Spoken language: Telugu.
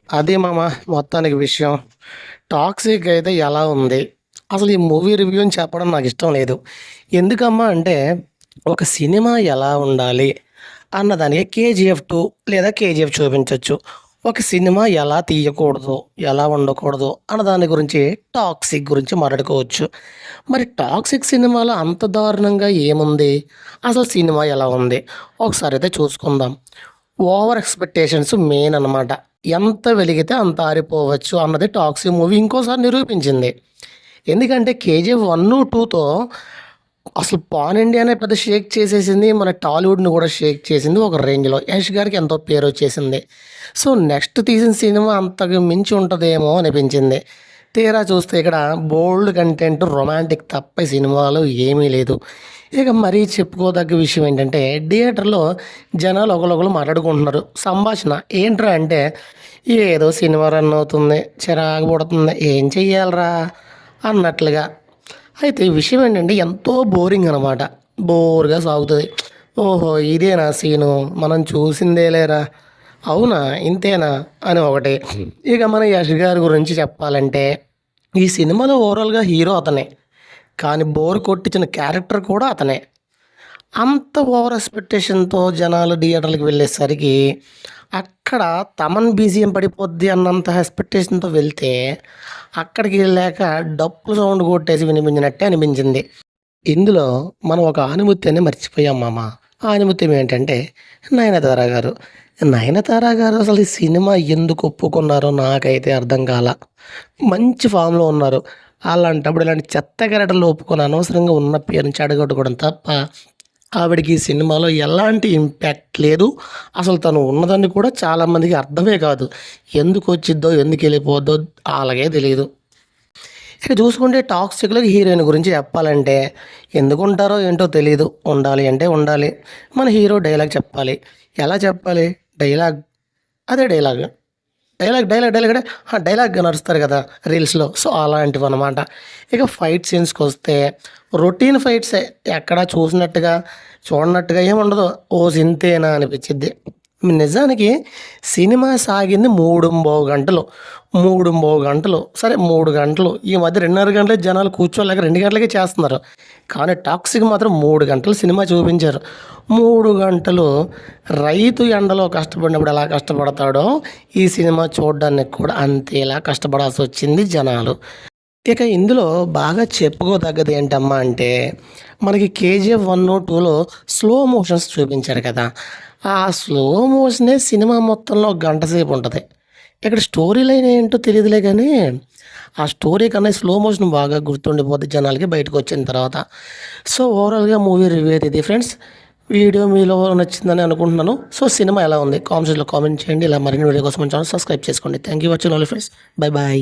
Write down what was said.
అదే మామ మొత్తానికి విషయం. 'టాక్సిక్' అయితే ఎలా ఉంది? అసలు ఈ మూవీ రివ్యూ అని చెప్పడం నాకిష్టం లేదు. ఎందుకమ్మా అంటే, ఒక సినిమా ఎలా ఉండాలి అన్నదానికి 'కేజీఎఫ్ 2' లేదా 'కేజీఎఫ్' చూపించొచ్చు. ఒక సినిమా ఎలా తీయకూడదు, ఎలా ఉండకూడదు అన్న దాని గురించి 'టాక్సిక్' గురించి మాట్లాడుకోవచ్చు. మరి 'టాక్సిక్' సినిమాలో అంత దారుణంగా ఏముంది? అసలు సినిమా ఎలా ఉంది? ఒకసారైతే చూసుకుందాం. ఓవర్ ఎక్స్‌పెక్టేషన్స్ మెయిన్ అనమాట. ఎంత వెలిగితే అంత ఆరిపోవచ్చు అన్నది 'టాక్సిక్' మూవీ ఇంకోసారి నిరూపించింది. ఎందుకంటే 'కేజీఎఫ్ 1, 2తో అసలు పాన్ ఇండియానే పెద్ద షేక్ చేసేసింది. మన టాలీవుడ్‌ని కూడా షేక్ చేసింది ఒక రేంజ్‌లో. యష్ గారికి ఎంతో పేరొచ్చేసింది. సో, నెక్స్ట్ తీసిన సినిమా అంతకు మించి ఉంటదేమో అనిపించింది. తీరా చూస్తే ఇక్కడ బోల్డ్ కంటెంట్, రొమాంటిక్ తప్ప ఈ సినిమాలో ఏమీ లేదు. ఇక మరీ చెప్పుకోదగ్గ విషయం ఏంటంటే, థియేటర్‌లో జనాలు ఒకళ్ళొకళ్ళు మాట్లాడుకుంటున్నారు. సంభాషణ ఏంట్రా అంటే, ఏదో సినిమా రన్ అవుతుంది, చిరాకు పుడుతుంది, ఏం చెయ్యాలిరా అన్నట్లుగా. అయితే ఈ విషయం ఏంటంటే ఎంతో బోరింగ్ అనమాట. బోర్‌గా సాగుతది. ఓహో! ఇదేనా సీను? మనం చూసిందే లేరా! అవునా! ఇంతేనా! అని ఒకటి. ఇక మన యష్ గారి గురించి చెప్పాలంటే, ఈ సినిమాలో ఓవరాల్‌గా హీరో అతనే. కానీ బోర్ కొట్టించిన క్యారెక్టర్ కూడా అతనే. అంత ఓవర్ ఎక్స్‌పెక్టేషన్‌తో జనాలు థియేటర్‌లకి వెళ్ళేసరికి, అక్కడ తమన్ బీజీఎం పడిపోద్ది అన్నంత ఎక్స్‌పెక్టేషన్‌తో వెళ్తే, అక్కడికి వెళ్ళాక డప్పులు సౌండ్ కొట్టేసి వినిపించినట్టే అనిపించింది. ఇందులో మనం ఒక ఆణిముత్యాన్ని మర్చిపోయాం మామ. ఆ ఆణిముత్యం ఏంటంటే 'నయనతార' గారు. 'నయనతార' గారు అసలు ఈ సినిమా ఎందుకు ఒప్పుకున్నారో నాకైతే అర్థం కాలా. మంచి ఫామ్‌లో ఉన్నారు. అలాంటప్పుడు ఇలాంటి చెత్త క్యారెక్టర్‌లు ఒప్పుకొని అనవసరంగా ఉన్న పేరుని చెడగొట్టుకోవడం తప్ప, ఆవిడకి ఈ సినిమాలో ఎలాంటి ఇంపాక్ట్ లేదు. అసలు తను ఉన్నదని కూడా చాలామందికి అర్థమే కాదు. ఎందుకొచ్చిద్దో, ఎందుకెళ్ళిపోద్దో ఆళ్ళకే తెలీదు. ఇక చూసుకుంటే 'టాక్సిక్‌లో' హీరోయిన్ గురించి చెప్పాలంటే, ఎందుకుంటారో ఏంటో తెలీదు. ఉండాలి అంటే ఉండాలి. మన హీరో డైలాగ్ చెప్పాలి. ఎలా చెప్పాలి? డైలాగ్ అదే డైలాగ్. డైలాగ్ అంటే డైలాగ్‌గా నడుస్తారు కదా! రీల్స్‌లో. సో, అలాంటివనమాట. ఇక ఫైట్ సీన్స్‌కొస్తే రొటీన్ ఫైట్సే. ఎక్కడా చూసినట్టుగా, చూడనట్టుగా ఏముండదు. ఓసి ఇంతేనా అనిపిచ్చిద్ది. నిజానికి సినిమా సాగింది 3:30 గంటలు. 3:30 గంటలు. సరే 3 గంటలు. ఈ మధ్య 2:30 గంటలే జనాలు కూర్చోలేక 2 గంటలకే చేస్తున్నారు. కానీ 'టాక్సిక్' మాత్రం 3 గంటలు సినిమా చూపించారు. 3 గంటలు రైతు ఎండలో కష్టపడినప్పుడు ఎలా కష్టపడతాడో, ఈ సినిమా చూడడానికి కూడా అంతేలా కష్టపడాల్సొచ్చింది జనాలు. ఇక ఇందులో బాగా చెప్పుకోదగ్గది ఏంటమ్మా అంటే, మనకి 'కేజీఎఫ్ 1, 2లో స్లో మోషన్స్ చూపించారు కదా! ఆ స్లో మోషనే సినిమా మొత్తంలో ఒక గంట సేపు ఉంటది. ఇక్కడ స్టోరీ లైన్ ఏంటో తెలీదులే గానీ, ఆ స్టోరీ కన్నా స్లో మోషన్ బాగా గుర్తుండిపోద్ది జనాలకి బయటకొచ్చిన తర్వాత. సో, ఓవరాల్‌గా మూవీ రివ్యూ అయితే ఇది ఫ్రెండ్స్. వీడియో మీలో నచ్చిందని అనుకుంటున్నాను. సో, సినిమా ఎలా ఉంది? కామెంట్ సెక్షన్‌లో కామెంట్ చేయండి. ఇలా మరిన్ని వీడియో కోసం మన ఛానల్ సబ్స్క్రైబ్ చేసుకోండి. Thank you for watching all friends. By.